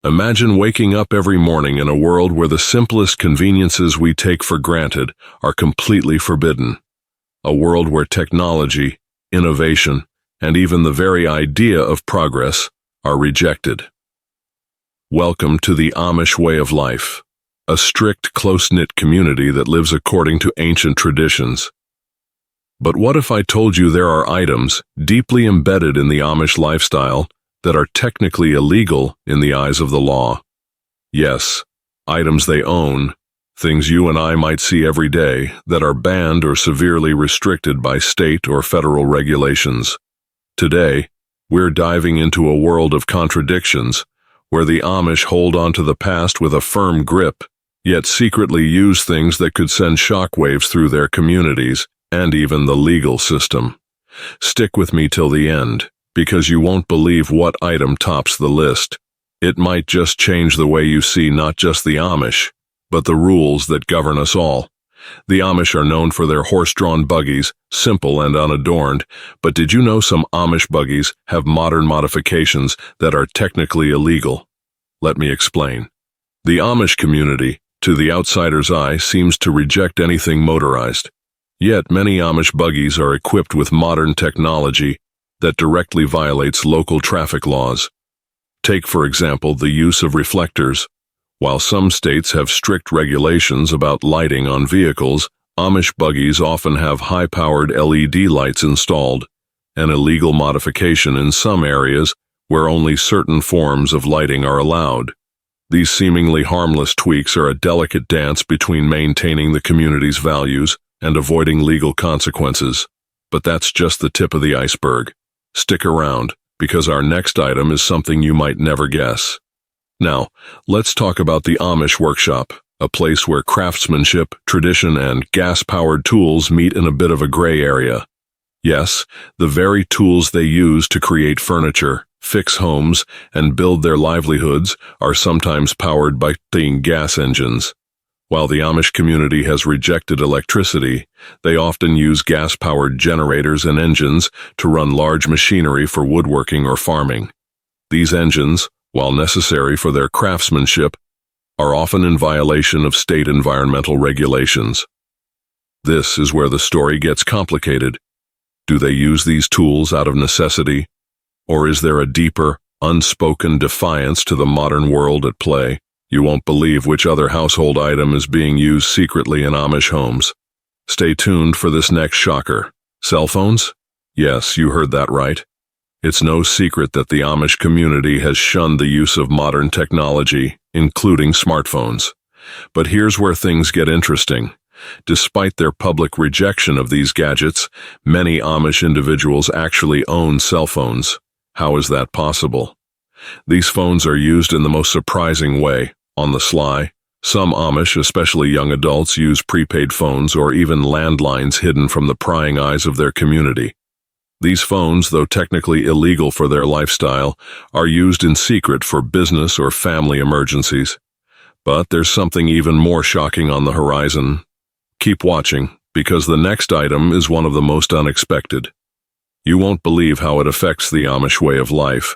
Imagine waking up every morning in a world where the simplest conveniences we take for granted are completely forbidden. A world where technology, innovation, and even the very idea of progress are rejected. Welcome to the Amish way of life, a strict, close-knit community that lives according to ancient traditions. But what if I told you there are items deeply embedded in the Amish lifestyle that are technically illegal in the eyes of the law? Yes, items they own, things you and I might see every day that are banned or severely restricted by state or federal regulations. Today, we're diving into a world of contradictions where the Amish hold onto the past with a firm grip, yet secretly use things that could send shockwaves through their communities and even the legal system. Stick with me till the end, because you won't believe what item tops the list. It might just change the way you see not just the Amish, but the rules that govern us all. The Amish are known for their horse-drawn buggies, simple and unadorned, but did you know some Amish buggies have modern modifications that are technically illegal? Let me explain. The Amish community, to the outsider's eye, seems to reject anything motorized. Yet many Amish buggies are equipped with modern technology that directly violates local traffic laws. Take, for example, the use of reflectors. While some states have strict regulations about lighting on vehicles, Amish buggies often have high-powered LED lights installed, an illegal modification in some areas where only certain forms of lighting are allowed. These seemingly harmless tweaks are a delicate dance between maintaining the community's values and avoiding legal consequences. But that's just the tip of the iceberg. Stick around, because our next item is something you might never guess. Now, let's talk about the Amish workshop, a place where craftsmanship, tradition, and gas-powered tools meet in a bit of a gray area. Yes, the very tools they use to create furniture, fix homes, and build their livelihoods are sometimes powered by gas engines. While the Amish community has rejected electricity, they often use gas-powered generators and engines to run large machinery for woodworking or farming. These engines, while necessary for their craftsmanship, are often in violation of state environmental regulations. This is where the story gets complicated. Do they use these tools out of necessity? Or is there a deeper, unspoken defiance to the modern world at play? You won't believe which other household item is being used secretly in Amish homes. Stay tuned for this next shocker. Cell phones? Yes, you heard that right. It's no secret that the Amish community has shunned the use of modern technology, including smartphones. But here's where things get interesting. Despite their public rejection of these gadgets, many Amish individuals actually own cell phones. How is that possible? These phones are used in the most surprising way. On the sly, some Amish, especially young adults, use prepaid phones or even landlines hidden from the prying eyes of their community. These phones, though technically illegal for their lifestyle, are used in secret for business or family emergencies. But there's something even more shocking on the horizon. Keep watching, because the next item is one of the most unexpected. You won't believe how it affects the Amish way of life.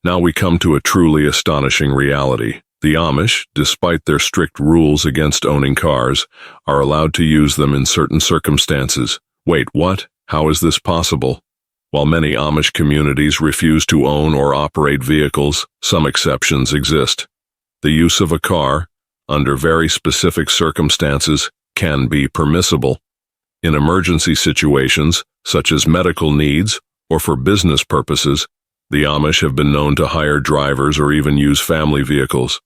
Now we come to a truly astonishing reality. The Amish, despite their strict rules against owning cars, are allowed to use them in certain circumstances. Wait, what? How is this possible? While many Amish communities refuse to own or operate vehicles, some exceptions exist. The use of a car, under very specific circumstances, can be permissible. In emergency situations, such as medical needs or for business purposes, the Amish have been known to hire drivers or even use family vehicles.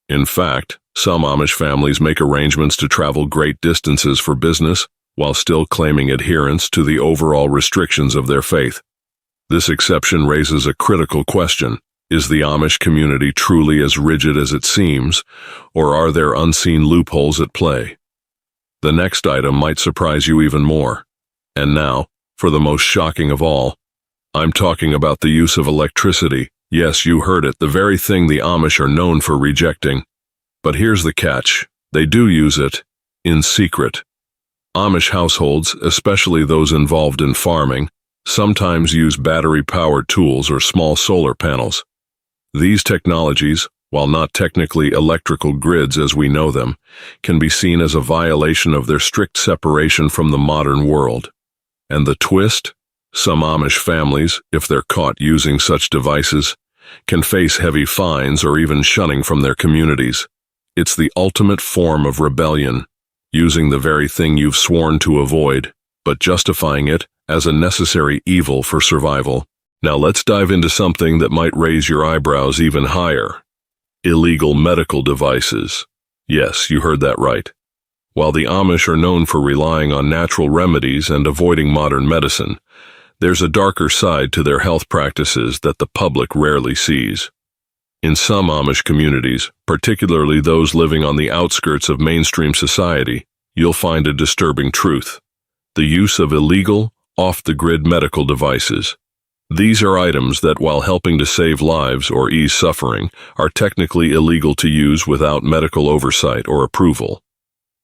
In fact, some Amish families make arrangements to travel great distances for business while still claiming adherence to the overall restrictions of their faith. This exception raises a critical question. Is the Amish community truly as rigid as it seems, or are there unseen loopholes at play? The next item might surprise you even more. And now, for the most shocking of all, I'm talking about the use of electricity. Yes, you heard it, the very thing the Amish are known for rejecting. But here's the catch. They do use it in secret. Amish households, especially those involved in farming, sometimes use battery-powered tools or small solar panels. These technologies, while not technically electrical grids as we know them, can be seen as a violation of their strict separation from the modern world. And the twist? Some Amish families, if they're caught using such devices, can face heavy fines or even shunning from their communities. It's the ultimate form of rebellion, using the very thing you've sworn to avoid, but justifying it as a necessary evil for survival. Now let's dive into something that might raise your eyebrows even higher. Illegal medical devices. Yes, you heard that right. While the Amish are known for relying on natural remedies and avoiding modern medicine, there's a darker side to their health practices that the public rarely sees. In some Amish communities, particularly those living on the outskirts of mainstream society, you'll find a disturbing truth: the use of illegal, off-the-grid medical devices. These are items that, while helping to save lives or ease suffering, are technically illegal to use without medical oversight or approval.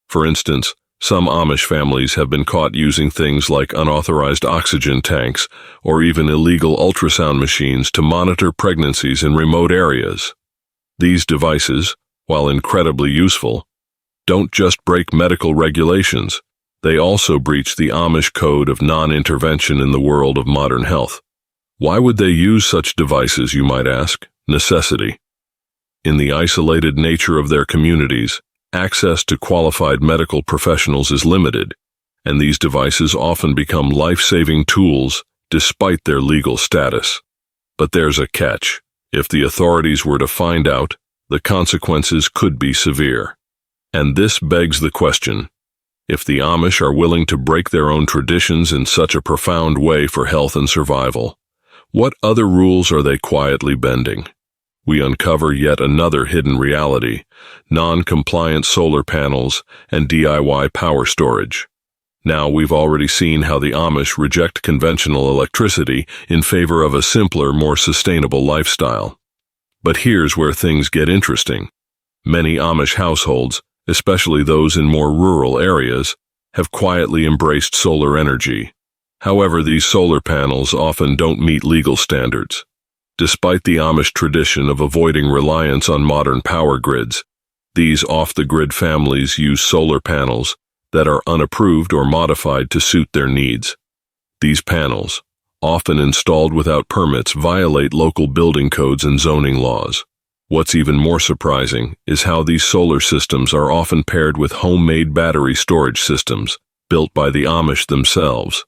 For instance, some Amish families have been caught using things like unauthorized oxygen tanks or even illegal ultrasound machines to monitor pregnancies in remote areas. These devices, while incredibly useful, don't just break medical regulations, they also breach the Amish code of non-intervention in the world of modern health. Why would they use such devices, you might ask? Necessity. In the isolated nature of their communities, access to qualified medical professionals is limited, and these devices often become life-saving tools despite their legal status. But there's a catch. If the authorities were to find out, the consequences could be severe. And this begs the question: if the Amish are willing to break their own traditions in such a profound way for health and survival, what other rules are they quietly bending? We uncover yet another hidden reality: non-compliant solar panels and DIY power storage. Now, we've already seen how the Amish reject conventional electricity in favor of a simpler, more sustainable lifestyle. But here's where things get interesting. Many Amish households, especially those in more rural areas, have quietly embraced solar energy. However, these solar panels often don't meet legal standards. Despite the Amish tradition of avoiding reliance on modern power grids, these off-the-grid families use solar panels that are unapproved or modified to suit their needs. These panels, often installed without permits, violate local building codes and zoning laws. What's even more surprising is how these solar systems are often paired with homemade battery storage systems built by the Amish themselves.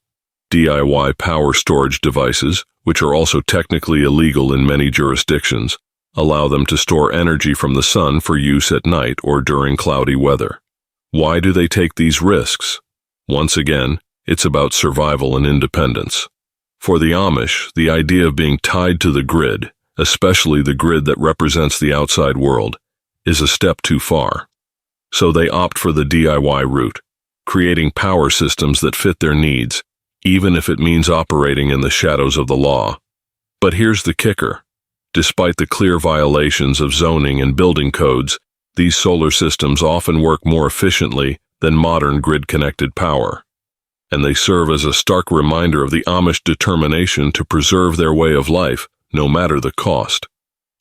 DIY power storage devices, which are also technically illegal in many jurisdictions, allow them to store energy from the sun for use at night or during cloudy weather. Why do they take these risks? Once again, it's about survival and independence. For the Amish, the idea of being tied to the grid, especially the grid that represents the outside world, is a step too far. So they opt for the DIY route, creating power systems that fit their needs, even if it means operating in the shadows of the law. But here's the kicker. Despite the clear violations of zoning and building codes, these solar systems often work more efficiently than modern grid-connected power. And they serve as a stark reminder of the Amish determination to preserve their way of life, no matter the cost.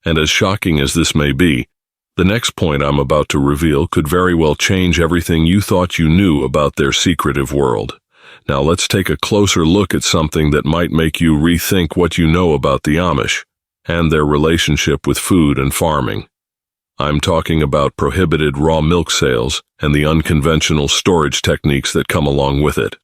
And as shocking as this may be, the next point I'm about to reveal could very well change everything you thought you knew about their secretive world. Now let's take a closer look at something that might make you rethink what you know about the Amish and their relationship with food and farming. I'm talking about prohibited raw milk sales and the unconventional storage techniques that come along with it.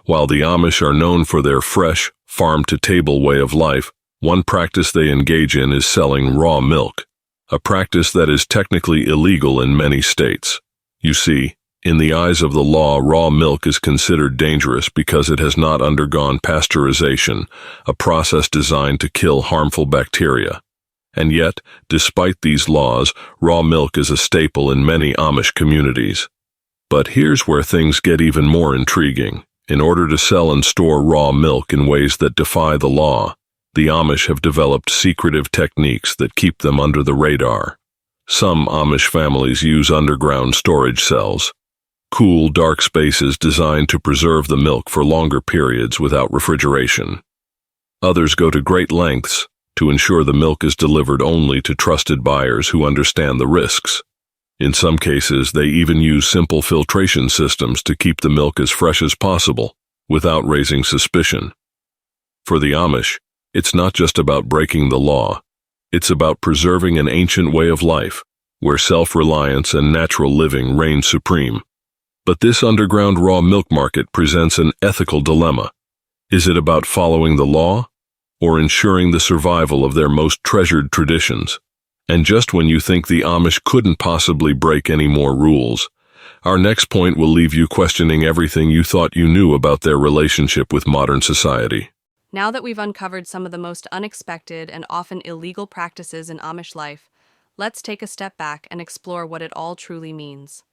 While the Amish are known for their fresh, farm-to-table way of life, one practice they engage in is selling raw milk, a practice that is technically illegal in many states. You see, in the eyes of the law, raw milk is considered dangerous because it has not undergone pasteurization, a process designed to kill harmful bacteria. And yet, despite these laws, raw milk is a staple in many Amish communities. But here's where things get even more intriguing. In order to sell and store raw milk in ways that defy the law, the Amish have developed secretive techniques that keep them under the radar. Some Amish families use underground storage cells, cool, dark spaces designed to preserve the milk for longer periods without refrigeration. Others go to great lengths to ensure the milk is delivered only to trusted buyers who understand the risks. In some cases, they even use simple filtration systems to keep the milk as fresh as possible, without raising suspicion. For the Amish, it's not just about breaking the law. It's about preserving an ancient way of life, where self-reliance and natural living reign supreme. But this underground raw milk market presents an ethical dilemma. Is it about following the law, or ensuring the survival of their most treasured traditions? And just when you think the Amish couldn't possibly break any more rules, our next point will leave you questioning everything you thought you knew about their relationship with modern society. Now that we've uncovered some of the most unexpected and often illegal practices in Amish life, let's take a step back and explore what it all truly means.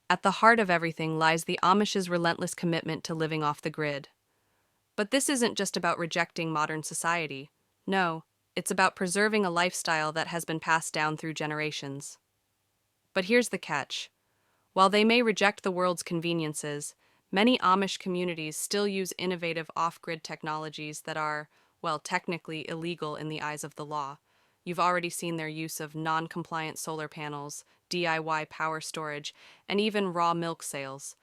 At the heart of everything lies the Amish's relentless commitment to living off the grid. But this isn't just about rejecting modern society. No, it's about preserving a lifestyle that has been passed down through generations. But here's the catch. While they may reject the world's conveniences, many Amish communities still use innovative off-grid technologies that are, well, technically illegal in the eyes of the law. You've already seen their use of non-compliant solar panels, DIY power storage, and even raw milk sales.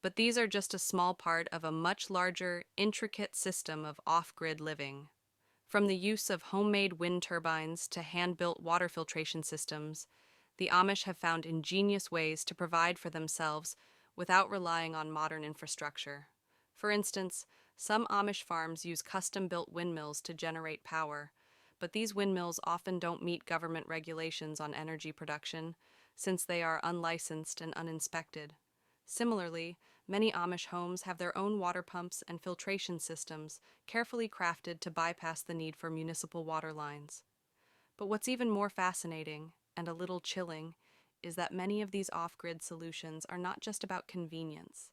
But these are just a small part of a much larger, intricate system of off-grid living. From the use of homemade wind turbines to hand-built water filtration systems, the Amish have found ingenious ways to provide for themselves without relying on modern infrastructure. For instance, some Amish farms use custom-built windmills to generate power, but these windmills often don't meet government regulations on energy production, since they are unlicensed and uninspected. Similarly, many Amish homes have their own water pumps and filtration systems, carefully crafted to bypass the need for municipal water lines. But what's even more fascinating, and a little chilling, is that many of these off-grid solutions are not just about convenience.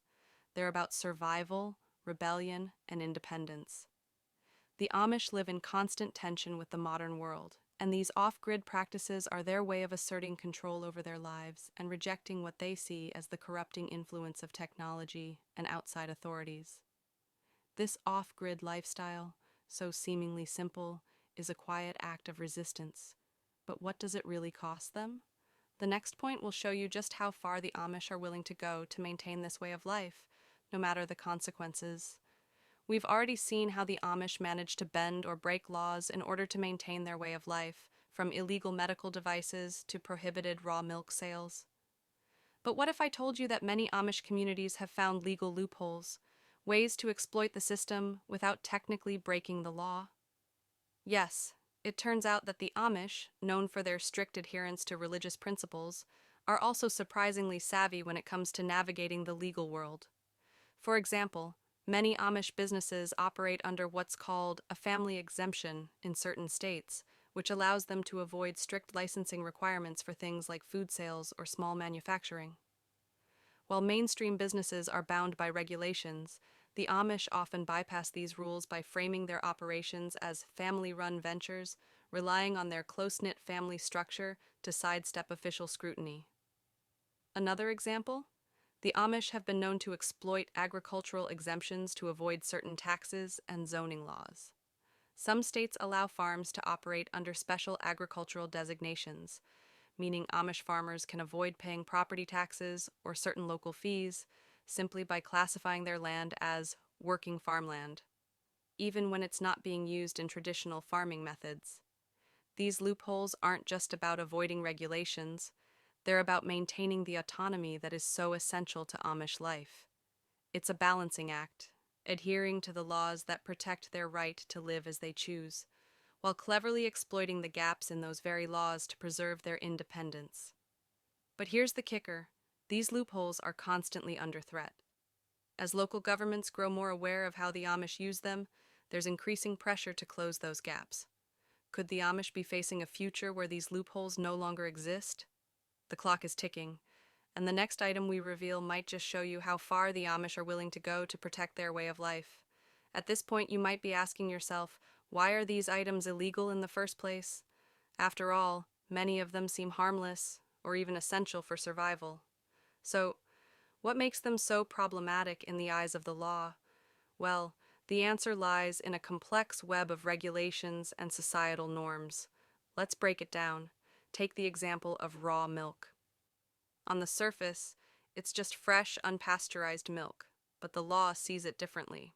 They're about survival, rebellion, and independence. The Amish live in constant tension with the modern world, and these off-grid practices are their way of asserting control over their lives and rejecting what they see as the corrupting influence of technology and outside authorities. This off-grid lifestyle, so seemingly simple, is a quiet act of resistance. But what does it really cost them? The next point will show you just how far the Amish are willing to go to maintain this way of life, no matter the consequences. We've already seen how the Amish manage to bend or break laws in order to maintain their way of life, from illegal medical devices to prohibited raw milk sales. But what if I told you that many Amish communities have found legal loopholes, ways to exploit the system without technically breaking the law? Yes, it turns out that the Amish, known for their strict adherence to religious principles, are also surprisingly savvy when it comes to navigating the legal world. For example, many Amish businesses operate under what's called a family exemption in certain states, which allows them to avoid strict licensing requirements for things like food sales or small manufacturing. While mainstream businesses are bound by regulations, the Amish often bypass these rules by framing their operations as family-run ventures, relying on their close-knit family structure to sidestep official scrutiny. Another example? The Amish have been known to exploit agricultural exemptions to avoid certain taxes and zoning laws. Some states allow farms to operate under special agricultural designations, meaning Amish farmers can avoid paying property taxes or certain local fees simply by classifying their land as working farmland, even when it's not being used in traditional farming methods. These loopholes aren't just about avoiding regulations, they're about maintaining the autonomy that is so essential to Amish life. It's a balancing act, adhering to the laws that protect their right to live as they choose, while cleverly exploiting the gaps in those very laws to preserve their independence. But here's the kicker. These loopholes are constantly under threat. As local governments grow more aware of how the Amish use them, there's increasing pressure to close those gaps. Could the Amish be facing a future where these loopholes no longer exist? The clock is ticking, and the next item we reveal might just show you how far the Amish are willing to go to protect their way of life. At this point, you might be asking yourself, why are these items illegal in the first place? After all, many of them seem harmless, or even essential for survival. So, what makes them so problematic in the eyes of the law? Well, The answer lies in a complex web of regulations and societal norms. Let's break it down. Take the example of raw milk. On the surface, it's just fresh, unpasteurized milk, but the law sees it differently.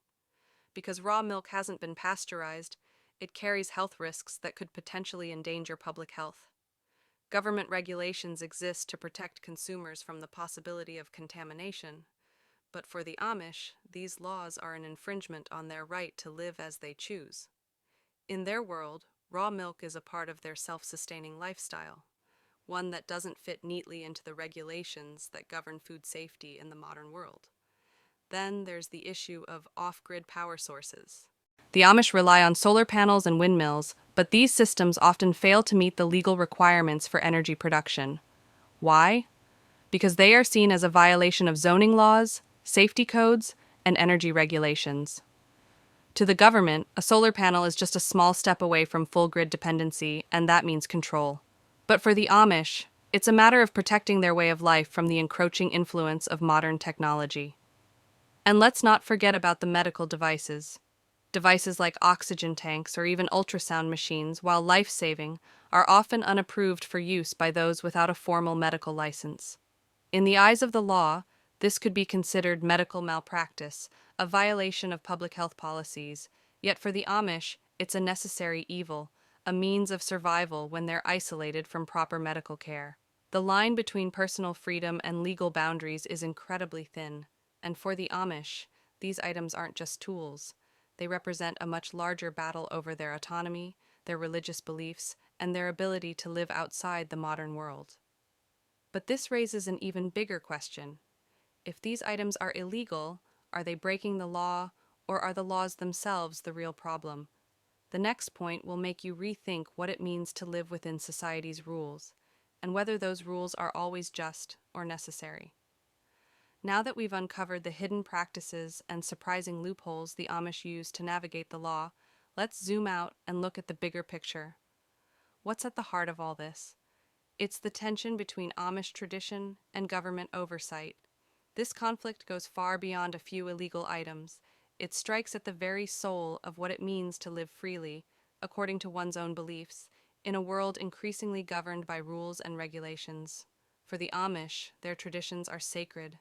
Because raw milk hasn't been pasteurized, it carries health risks that could potentially endanger public health. Government regulations exist to protect consumers from the possibility of contamination, but for the Amish, these laws are an infringement on their right to live as they choose. In their world, raw milk is a part of their self-sustaining lifestyle, one that doesn't fit neatly into the regulations that govern food safety in the modern world. Then there's the issue of off-grid power sources. The Amish rely on solar panels and windmills, but these systems often fail to meet the legal requirements for energy production. Why? Because they are seen as a violation of zoning laws, safety codes, and energy regulations. To the government, a solar panel is just a small step away from full grid dependency, and that means control. But for the Amish, it's a matter of protecting their way of life from the encroaching influence of modern technology. And let's not forget about the medical devices. Devices like oxygen tanks or even ultrasound machines, while life-saving, are often unapproved for use by those without a formal medical license. In the eyes of the law, this could be considered medical malpractice, a violation of public health policies, yet for the Amish, it's a necessary evil, a means of survival when they're isolated from proper medical care. The line between personal freedom and legal boundaries is incredibly thin, and for the Amish, these items aren't just tools. They represent a much larger battle over their autonomy, their religious beliefs, and their ability to live outside the modern world. But this raises an even bigger question. If these items are illegal, are they breaking the law, or are the laws themselves the real problem? The next point will make you rethink what it means to live within society's rules, and whether those rules are always just or necessary. Now that we've uncovered the hidden practices and surprising loopholes the Amish use to navigate the law, let's zoom out and look at the bigger picture. What's at the heart of all this? It's the tension between Amish tradition and government oversight. This conflict goes far beyond a few illegal items. It strikes at the very soul of what it means to live freely, according to one's own beliefs, in a world increasingly governed by rules and regulations. For the Amish, their traditions are sacred.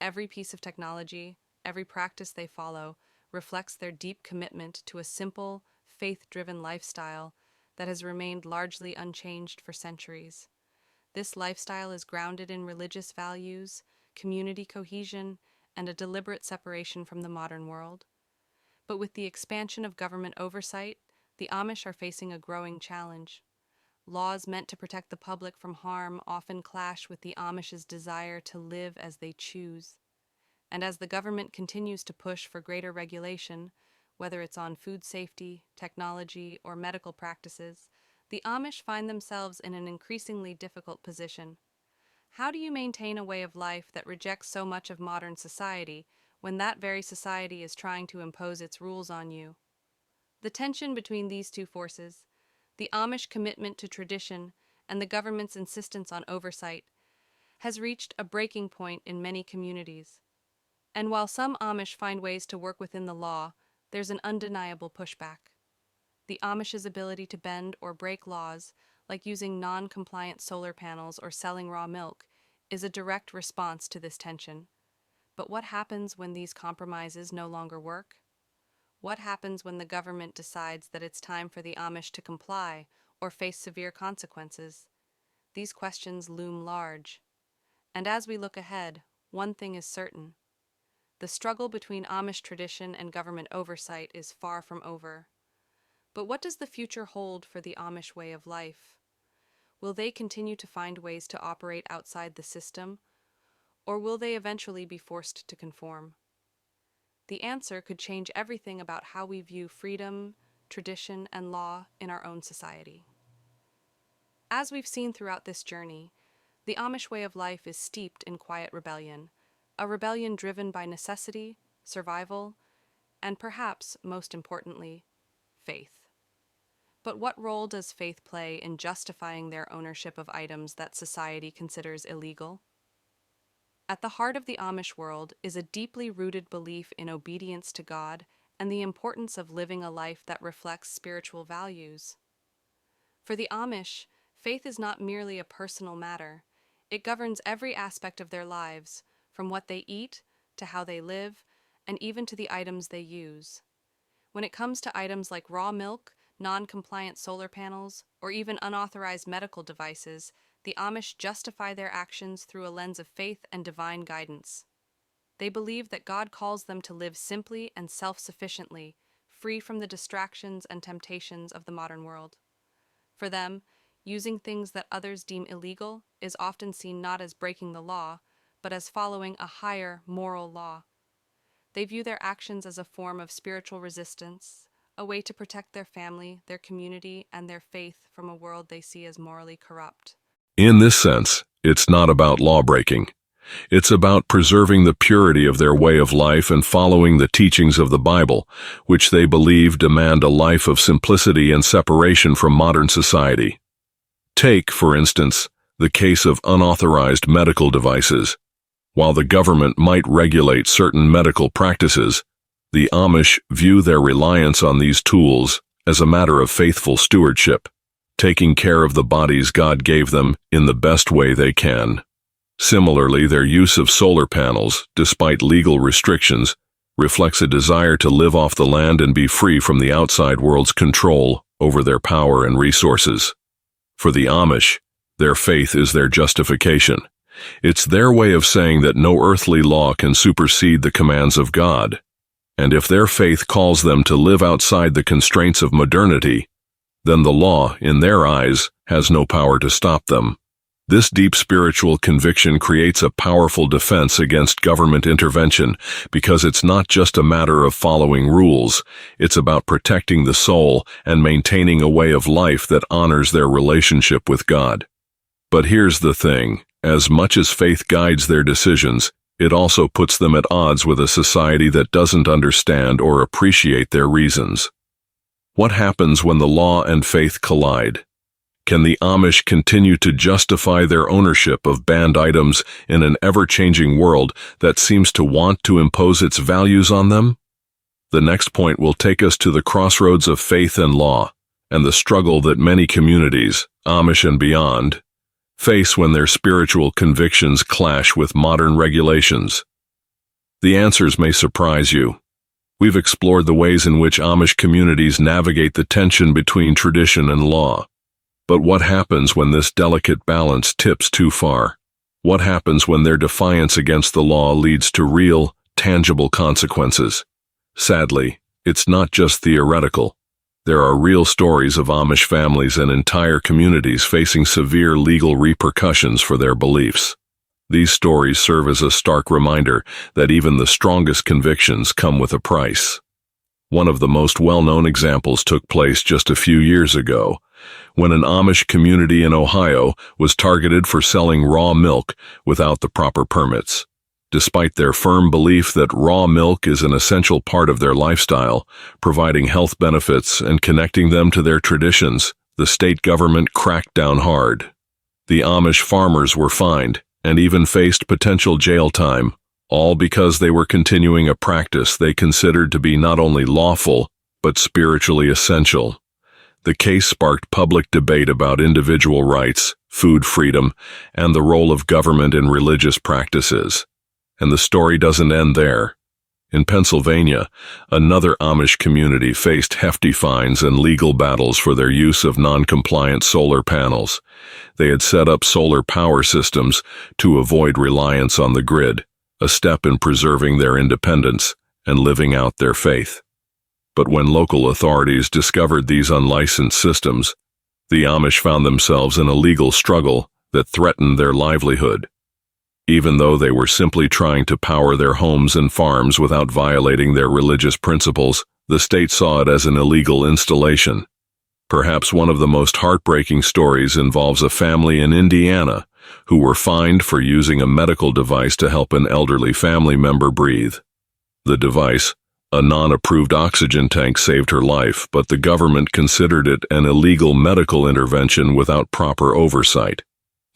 Every piece of technology, every practice they follow, reflects their deep commitment to a simple, faith-driven lifestyle that has remained largely unchanged for centuries. This lifestyle is grounded in religious values, community cohesion, and a deliberate separation from the modern world. But with the expansion of government oversight, the Amish are facing a growing challenge. Laws meant to protect the public from harm often clash with the Amish's desire to live as they choose. And as the government continues to push for greater regulation, whether it's on food safety, technology, or medical practices, the Amish find themselves in an increasingly difficult position. How do you maintain a way of life that rejects so much of modern society when that very society is trying to impose its rules on you? The tension between these two forces, the Amish commitment to tradition and the government's insistence on oversight, has reached a breaking point in many communities. And while some Amish find ways to work within the law, there's an undeniable pushback. The Amish's ability to bend or break laws, like using non-compliant solar panels or selling raw milk, is a direct response to this tension. But what happens when these compromises no longer work? What happens when the government decides that it's time for the Amish to comply or face severe consequences? These questions loom large. And as we look ahead, one thing is certain. The struggle between Amish tradition and government oversight is far from over. But what does the future hold for the Amish way of life? Will they continue to find ways to operate outside the system, or will they eventually be forced to conform? The answer could change everything about how we view freedom, tradition, and law in our own society. As we've seen throughout this journey, the Amish way of life is steeped in quiet rebellion, a rebellion driven by necessity, survival, and perhaps, most importantly, faith. But what role does faith play in justifying their ownership of items that society considers illegal? At the heart of the Amish world is a deeply rooted belief in obedience to God and the importance of living a life that reflects spiritual values. For the Amish, faith is not merely a personal matter. It governs every aspect of their lives, from what they eat to how they live, and even to the items they use. When it comes to items like raw milk, non-compliant solar panels, or even unauthorized medical devices, the Amish justify their actions through a lens of faith and divine guidance. They believe that God calls them to live simply and self-sufficiently, free from the distractions and temptations of the modern world. For them, using things that others deem illegal is often seen not as breaking the law, but as following a higher moral law. They view their actions as a form of spiritual resistance, a way to protect their family, their community, and their faith from a world they see as morally corrupt. In this sense, it's not about law-breaking. It's about preserving the purity of their way of life and following the teachings of the Bible, which they believe demand a life of simplicity and separation from modern society. Take, for instance, the case of unauthorized medical devices. While the government might regulate certain medical practices, the Amish view their reliance on these tools as a matter of faithful stewardship, taking care of the bodies God gave them in the best way they can. Similarly, their use of solar panels, despite legal restrictions, reflects a desire to live off the land and be free from the outside world's control over their power and resources. For the Amish, their faith is their justification. It's their way of saying that no earthly law can supersede the commands of God. And if their faith calls them to live outside the constraints of modernity, then the law, in their eyes, has no power to stop them. This deep spiritual conviction creates a powerful defense against government intervention because it's not just a matter of following rules, it's about protecting the soul and maintaining a way of life that honors their relationship with God. But here's the thing, as much as faith guides their decisions, it also puts them at odds with a society that doesn't understand or appreciate their reasons. What happens when the law and faith collide? Can the Amish continue to justify their ownership of banned items in an ever-changing world that seems to want to impose its values on them? The next point will take us to the crossroads of faith and law, and the struggle that many communities, Amish and beyond, face when their spiritual convictions clash with modern regulations. The answers may surprise you. We've explored the ways in which Amish communities navigate the tension between tradition and law. But what happens when this delicate balance tips too far? What happens when their defiance against the law leads to real, tangible consequences? Sadly, it's not just theoretical. There are real stories of Amish families and entire communities facing severe legal repercussions for their beliefs. These stories serve as a stark reminder that even the strongest convictions come with a price. One of the most well-known examples took place just a few years ago, when an Amish community in Ohio was targeted for selling raw milk without the proper permits. Despite their firm belief that raw milk is an essential part of their lifestyle, providing health benefits and connecting them to their traditions, the state government cracked down hard. The Amish farmers were fined and even faced potential jail time, all because they were continuing a practice they considered to be not only lawful, but spiritually essential. The case sparked public debate about individual rights, food freedom, and the role of government in religious practices. And the story doesn't end there. In Pennsylvania, another Amish community faced hefty fines and legal battles for their use of non-compliant solar panels. They had set up solar power systems to avoid reliance on the grid, a step in preserving their independence and living out their faith. But when local authorities discovered these unlicensed systems, the Amish found themselves in a legal struggle that threatened their livelihood. Even though they were simply trying to power their homes and farms without violating their religious principles, the state saw it as an illegal installation. Perhaps one of the most heartbreaking stories involves a family in Indiana who were fined for using a medical device to help an elderly family member breathe. The device, a non-approved oxygen tank, saved her life, but the government considered it an illegal medical intervention without proper oversight.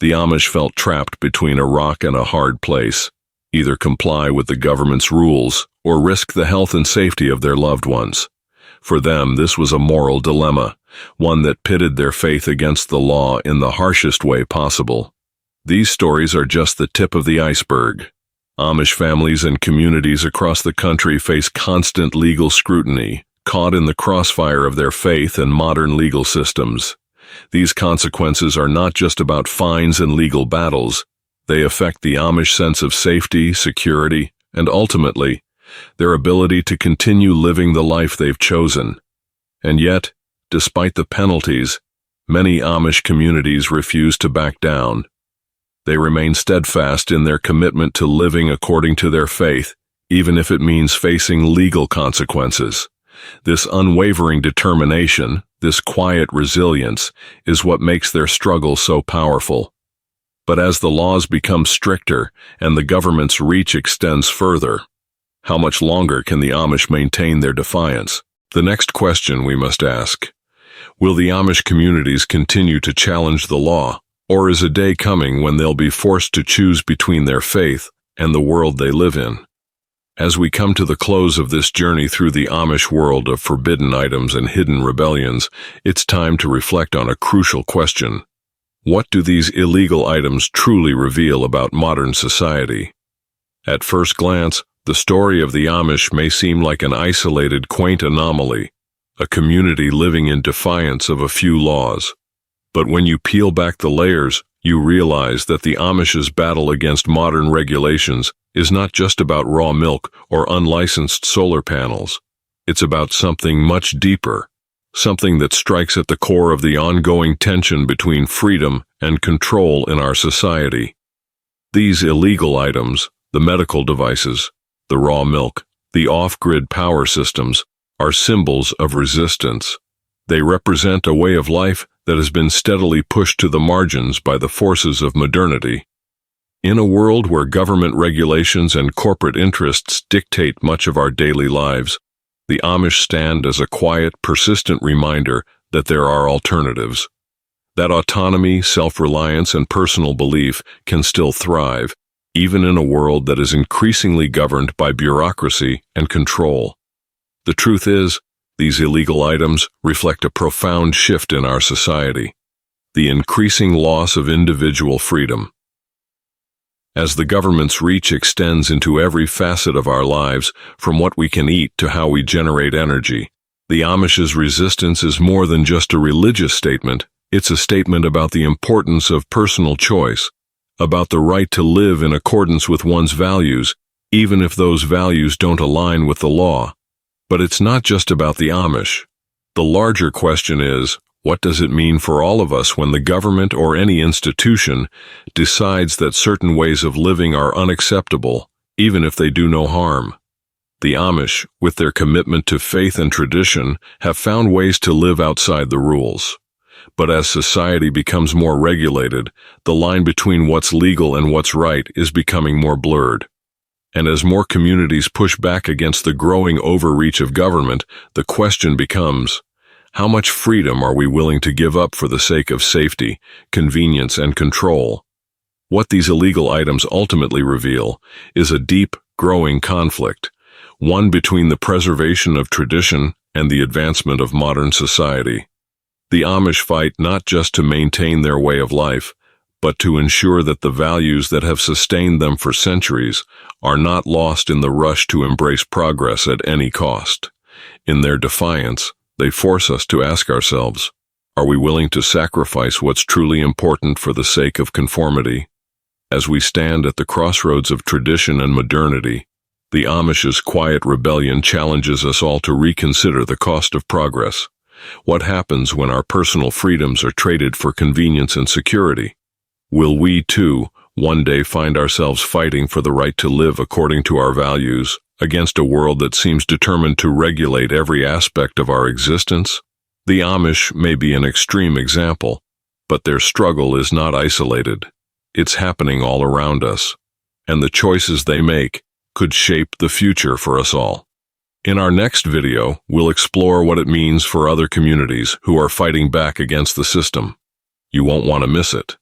The Amish felt trapped between a rock and a hard place. either comply with the government's rules or risk the health and safety of their loved ones. For them, this was a moral dilemma, one that pitted their faith against the law in the harshest way possible. These stories are just the tip of the iceberg. Amish families and communities across the country face constant legal scrutiny, caught in the crossfire of their faith and modern legal systems. These consequences are not just about fines and legal battles. They affect the Amish sense of safety, security, and ultimately, their ability to continue living the life they've chosen. And yet, despite the penalties, many Amish communities refuse to back down. They remain steadfast in their commitment to living according to their faith, even if it means facing legal consequences. This unwavering determination, this quiet resilience, is what makes their struggle so powerful. But as the laws become stricter and the government's reach extends further, how much longer can the Amish maintain their defiance? The next question we must ask: will the Amish communities continue to challenge the law, or is a day coming when they'll be forced to choose between their faith and the world they live in? As we come to the close of this journey through the Amish world of forbidden items and hidden rebellions, it's time to reflect on a crucial question. What do these illegal items truly reveal about modern society? At first glance, the story of the Amish may seem like an isolated, quaint anomaly, a community living in defiance of a few laws. But when you peel back the layers, you realize that the Amish's battle against modern regulations is not just about raw milk or unlicensed solar panels. It's about something much deeper, something that strikes at the core of the ongoing tension between freedom and control in our society. These illegal items, the medical devices, the raw milk, the off-grid power systems, are symbols of resistance. They represent a way of life that has been steadily pushed to the margins by the forces of modernity. In a world where government regulations and corporate interests dictate much of our daily lives, the Amish stand as a quiet, persistent reminder that there are alternatives. That autonomy, self-reliance, and personal belief can still thrive, even in a world that is increasingly governed by bureaucracy and control. The truth is, these illegal items reflect a profound shift in our society, the increasing loss of individual freedom. As the government's reach extends into every facet of our lives, from what we can eat to how we generate energy, the Amish's resistance is more than just a religious statement. It's a statement about the importance of personal choice, about the right to live in accordance with one's values, even if those values don't align with the law. But it's not just about the Amish. The larger question is, what does it mean for all of us when the government or any institution decides that certain ways of living are unacceptable, even if they do no harm? The Amish, with their commitment to faith and tradition, have found ways to live outside the rules. But as society becomes more regulated, the line between what's legal and what's right is becoming more blurred. And as more communities push back against the growing overreach of government, the question becomes, how much freedom are we willing to give up for the sake of safety, convenience, and control? What these illegal items ultimately reveal is a deep, growing conflict, one between the preservation of tradition and the advancement of modern society. The Amish fight not just to maintain their way of life, but to ensure that the values that have sustained them for centuries are not lost in the rush to embrace progress at any cost. In their defiance, they force us to ask ourselves, are we willing to sacrifice what's truly important for the sake of conformity? As we stand at the crossroads of tradition and modernity, the Amish's quiet rebellion challenges us all to reconsider the cost of progress. What happens when our personal freedoms are traded for convenience and security? Will we, too, one day find ourselves fighting for the right to live according to our values against a world that seems determined to regulate every aspect of our existence? The Amish may be an extreme example, but their struggle is not isolated. It's happening all around us, and the choices they make could shape the future for us all. In our next video, we'll explore what it means for other communities who are fighting back against the system. You won't want to miss it.